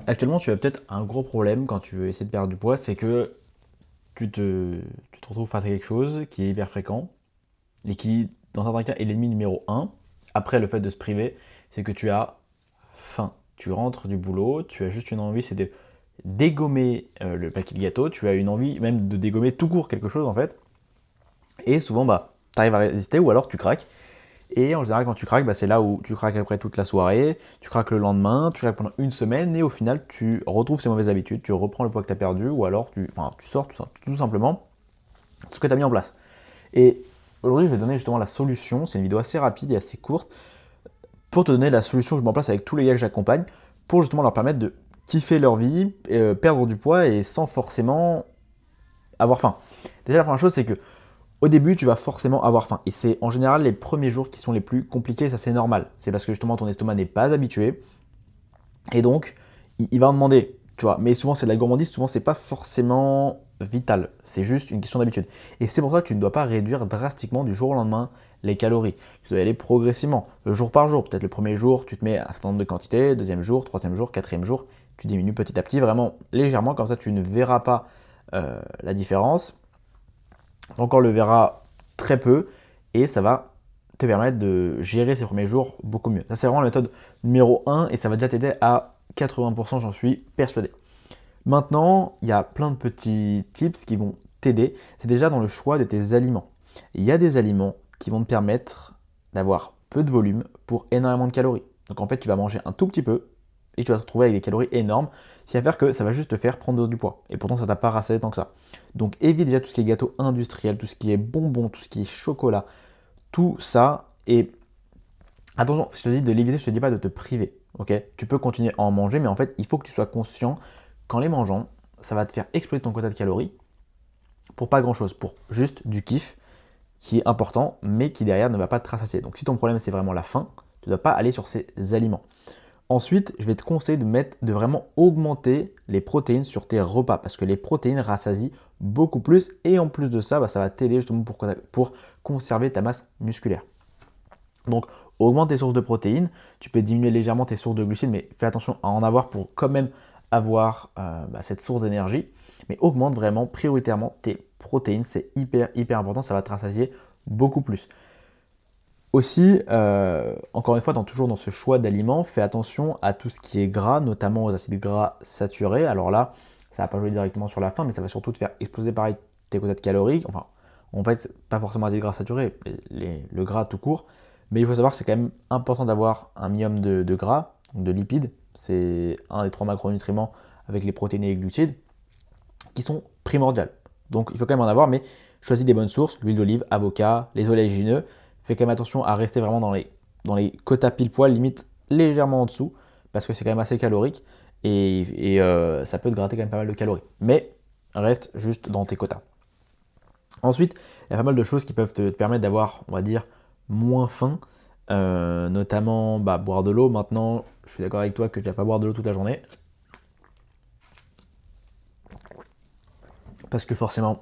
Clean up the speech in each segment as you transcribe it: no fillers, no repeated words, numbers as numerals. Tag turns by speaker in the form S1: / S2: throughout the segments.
S1: Actuellement, tu as peut-être un gros problème quand tu veux essayer de perdre du poids, c'est que tu te retrouves face à quelque chose qui est hyper fréquent et qui, dans certains cas, est l'ennemi numéro un. Après le fait de se priver, c'est que tu as faim. Tu rentres du boulot, tu as juste une envie, c'est de dégommer le paquet de gâteaux, tu as une envie même de dégommer tout court quelque chose en fait. Et souvent, bah, tu arrives à résister ou alors tu craques. Et en général, quand tu craques, bah, c'est là où tu craques après toute la soirée, tu craques le lendemain, tu craques pendant une semaine, et au final, tu retrouves ces mauvaises habitudes, tu reprends le poids que tu as perdu, ou alors tu sors tout simplement ce que tu as mis en place. Et aujourd'hui, je vais te donner justement la solution, c'est une vidéo assez rapide et assez courte, pour te donner la solution que je mets en place avec tous les gars que j'accompagne, pour justement leur permettre de kiffer leur vie, perdre du poids, et sans forcément avoir faim. Déjà, la première chose, c'est que au début, tu vas forcément avoir faim. Et c'est en général les premiers jours qui sont les plus compliqués, ça c'est normal. C'est parce que justement ton estomac n'est pas habitué. Et donc, il va en demander, tu vois. Mais souvent c'est de la gourmandise, souvent c'est pas forcément vital. C'est juste une question d'habitude. Et c'est pour ça que tu ne dois pas réduire drastiquement du jour au lendemain les calories. Tu dois y aller progressivement, jour par jour. Peut-être le premier jour, tu te mets un certain nombre de quantités, deuxième jour, troisième jour, quatrième jour, tu diminues petit à petit, vraiment légèrement, comme ça tu ne verras pas la différence. Donc on le verra très peu et ça va te permettre de gérer ces premiers jours beaucoup mieux. Ça, c'est vraiment la méthode numéro un et ça va déjà t'aider à 80%, j'en suis persuadé. Maintenant, il y a plein de petits tips qui vont t'aider. C'est déjà dans le choix de tes aliments. Il y a des aliments qui vont te permettre d'avoir peu de volume pour énormément de calories. Donc en fait, tu vas manger un tout petit peu et tu vas te retrouver avec des calories énormes, ce qui va faire que ça va juste te faire prendre du poids. Et pourtant, ça t'a pas rassasié tant que ça. Donc évite déjà tout ce qui est gâteau industriel, tout ce qui est bonbons, tout ce qui est chocolat, tout ça. Et attention, si je te dis de l'éviter, je te dis pas de te priver. Ok, tu peux continuer à en manger, mais en fait, il faut que tu sois conscient qu'en les mangeant, ça va te faire exploser ton quota de calories pour pas grand chose, pour juste du kiff qui est important, mais qui derrière ne va pas te rassasier. Donc si ton problème c'est vraiment la faim, tu ne dois pas aller sur ces aliments. Ensuite, je vais te conseiller de vraiment augmenter les protéines sur tes repas parce que les protéines rassasient beaucoup plus et en plus de ça, bah, ça va t'aider justement pour conserver ta masse musculaire. Donc, augmente tes sources de protéines. Tu peux diminuer légèrement tes sources de glucides, mais fais attention à en avoir pour quand même avoir cette source d'énergie. Mais augmente vraiment prioritairement tes protéines. C'est hyper important. Ça va te rassasier beaucoup plus. Aussi, encore une fois, toujours dans ce choix d'aliments, fais attention à tout ce qui est gras, notamment aux acides gras saturés. Alors là, ça va pas jouer directement sur la faim, mais ça va surtout te faire exploser pareil tes quotas de calories. Enfin, en fait, pas forcément acides gras saturés, le gras tout court. Mais il faut savoir que c'est quand même important d'avoir un minimum de gras, donc de lipides. C'est un des trois macronutriments avec les protéines et les glucides qui sont primordiales. Donc il faut quand même en avoir, mais choisis des bonnes sources, l'huile d'olive, avocat, les oléagineux. Fais quand même attention à rester vraiment dans les quotas pile poil, limite légèrement en dessous, parce que c'est quand même assez calorique et ça peut te gratter quand même pas mal de calories. Mais reste juste dans tes quotas. Ensuite, il y a pas mal de choses qui peuvent te permettre d'avoir, on va dire, moins faim, notamment boire de l'eau. Maintenant, je suis d'accord avec toi que tu ne vas pas boire de l'eau toute la journée, parce que forcément,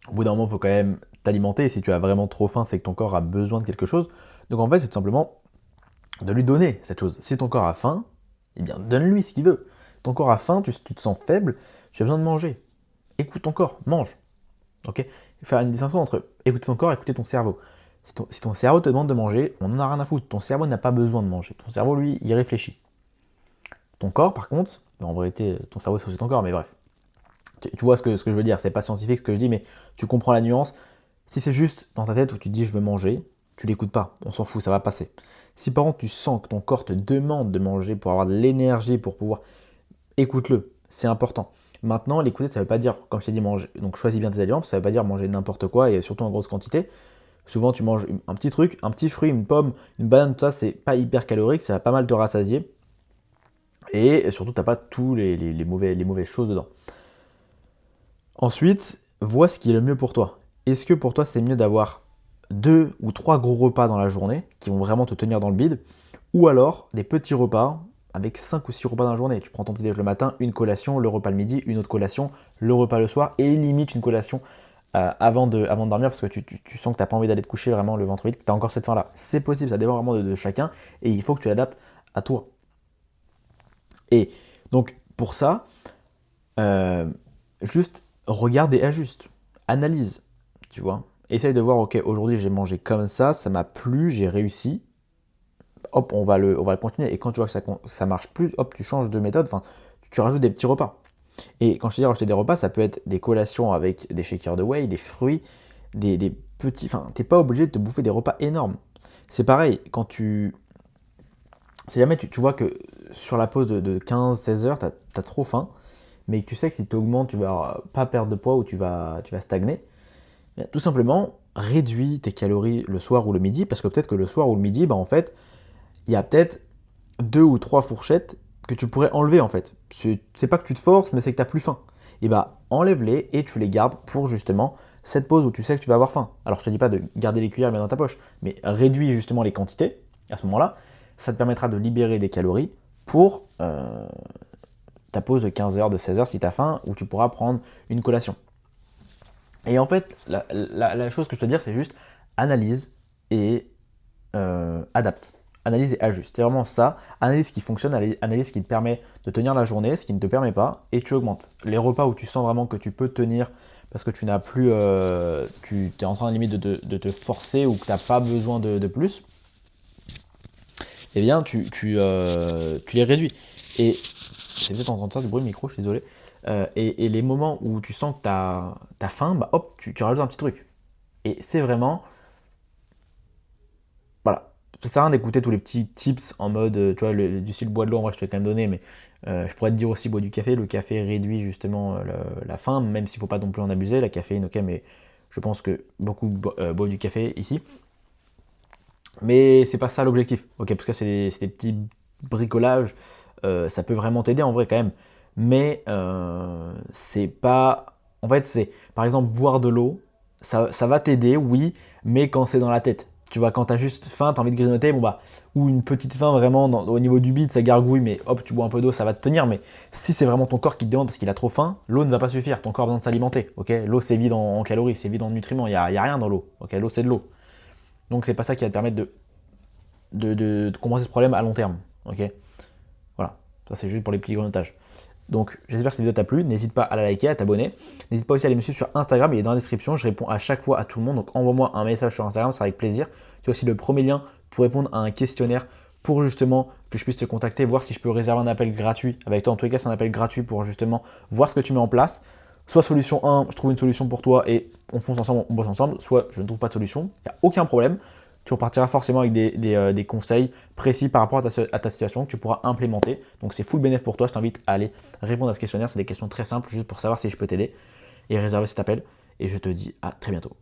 S1: au bout d'un moment, il faut quand même t'alimenter. Et si tu as vraiment trop faim, c'est que ton corps a besoin de quelque chose. Donc en fait, c'est tout simplement de lui donner cette chose. Si ton corps a faim, eh bien, donne-lui ce qu'il veut. Ton corps a faim, tu te sens faible, tu as besoin de manger. Écoute ton corps, mange. Ok. Faire une distinction entre écouter ton corps et écouter ton cerveau. Si ton cerveau te demande de manger, on n'en a rien à foutre. Ton cerveau n'a pas besoin de manger. Ton cerveau, lui, il réfléchit. Ton corps, par contre, en vérité, ton cerveau, c'est aussi ton corps, mais bref. Tu vois ce que je veux dire. C'est pas scientifique ce que je dis, mais tu comprends la nuance. Si c'est juste dans ta tête où tu te dis je veux manger, tu l'écoutes pas. On s'en fout, ça va passer. Si par contre tu sens que ton corps te demande de manger pour avoir de l'énergie, pour pouvoir, écoute-le. C'est important. Maintenant, l'écouter, ça veut pas dire, comme je t'ai dit, manger. Donc choisis bien tes aliments, ça veut pas dire manger n'importe quoi et surtout en grosse quantité. Souvent, tu manges un petit truc, un petit fruit, une pomme, une banane, tout ça, c'est pas hyper calorique, ça va pas mal te rassasier. Et surtout, t'as pas tous les mauvaises choses dedans. Ensuite, vois ce qui est le mieux pour toi. Est-ce que pour toi, c'est mieux d'avoir 2 ou 3 gros repas dans la journée qui vont vraiment te tenir dans le bide, ou alors des petits repas avec 5 ou 6 repas dans la journée. Tu prends ton petit déj le matin, une collation, le repas le midi, une autre collation, le repas le soir, et limite une collation avant de dormir parce que tu sens que tu n'as pas envie d'aller te coucher vraiment le ventre vide, que tu as encore cette faim-là. C'est possible, ça dépend vraiment de chacun, et il faut que tu l'adaptes à toi. Et donc, pour ça, juste regarde et ajuste. Analyse, tu vois. Essaye de voir, ok, aujourd'hui j'ai mangé comme ça m'a plu, j'ai réussi. Hop, on va le continuer. Et quand tu vois que ça marche plus, hop, tu changes de méthode. Enfin, tu rajoutes des petits repas. Et quand je te dis rajouter des repas, ça peut être des collations avec des shakers de whey, des fruits, des petits. Enfin, t'es pas obligé de te bouffer des repas énormes. C'est pareil, quand tu. Si jamais tu vois que sur la pause de 15-16 heures, t'as trop faim, mais que tu sais que si tu augmentes, tu vas pas perdre de poids ou tu vas stagner, bien, tout simplement, réduis tes calories le soir ou le midi, parce que peut-être que le soir ou le midi, bah, en fait, il y a peut-être 2 ou 3 fourchettes que tu pourrais enlever en fait. C'est pas que tu te forces, mais c'est que tu n'as plus faim. Et bah enlève-les et tu les gardes pour justement cette pause où tu sais que tu vas avoir faim. Alors je te dis pas de garder les cuillères bien dans ta poche, mais réduis justement les quantités à ce moment-là. Ça te permettra de libérer des calories pour ta pause de 15 heures, de 16 heures si tu as faim, où tu pourras prendre une collation. Et en fait, la chose que je te dire, c'est juste analyse et adapte. Analyse et ajuste. C'est vraiment ça. Analyse ce qui fonctionne, analyse ce qui te permet de tenir la journée, ce qui ne te permet pas, et tu augmentes. Les repas où tu sens vraiment que tu peux tenir parce que tu n'as plus. Tu es en train limite de te forcer ou que tu n'as pas besoin de plus, eh bien tu les réduis. Et c'est peut-être entendre ça du bruit de micro, je suis désolé. Et les moments où tu sens que tu as faim, bah hop, tu rajoutes un petit truc. Et c'est vraiment. Voilà. Ça sert à rien d'écouter tous les petits tips en mode, tu vois, du style bois de l'eau, en vrai, je te l'ai quand même donné, mais je pourrais te dire aussi bois du café. Le café réduit justement la faim, même s'il ne faut pas non plus en abuser. La caféine, ok, mais je pense que beaucoup boivent du café ici. Mais c'est pas ça l'objectif, ok, parce que c'est des petits bricolages, ça peut vraiment t'aider en vrai quand même. Mais c'est pas. En fait, c'est. Par exemple, boire de l'eau, ça va t'aider, oui, mais quand c'est dans la tête. Tu vois, quand t'as juste faim, t'as envie de grignoter, bon bah, ou une petite faim vraiment au niveau du bide, ça gargouille, mais hop, tu bois un peu d'eau, ça va te tenir. Mais si c'est vraiment ton corps qui te demande parce qu'il a trop faim, l'eau ne va pas suffire. Ton corps a besoin de s'alimenter, ok. L'eau c'est vide en calories, c'est vide en nutriments, y a rien dans l'eau, ok. L'eau c'est de l'eau. Donc c'est pas ça qui va te permettre de compenser ce problème à long terme, ok. Voilà, ça c'est juste pour les petits grignotages. Donc j'espère que cette vidéo t'a plu, n'hésite pas à la liker, à t'abonner. N'hésite pas aussi à aller me suivre sur Instagram, il est dans la description, je réponds à chaque fois à tout le monde, donc envoie-moi un message sur Instagram, c'est avec plaisir. Tu as aussi le premier lien pour répondre à un questionnaire pour justement que je puisse te contacter, voir si je peux réserver un appel gratuit avec toi. En tous les cas, c'est un appel gratuit pour justement voir ce que tu mets en place. Soit solution 1, je trouve une solution pour toi et on fonce ensemble, on bosse ensemble, soit je ne trouve pas de solution, il n'y a aucun problème. Tu repartiras forcément avec des conseils précis par rapport à ta situation que tu pourras implémenter. Donc c'est full bénéf pour toi, je t'invite à aller répondre à ce questionnaire, c'est des questions très simples juste pour savoir si je peux t'aider et réserver cet appel. Et je te dis à très bientôt.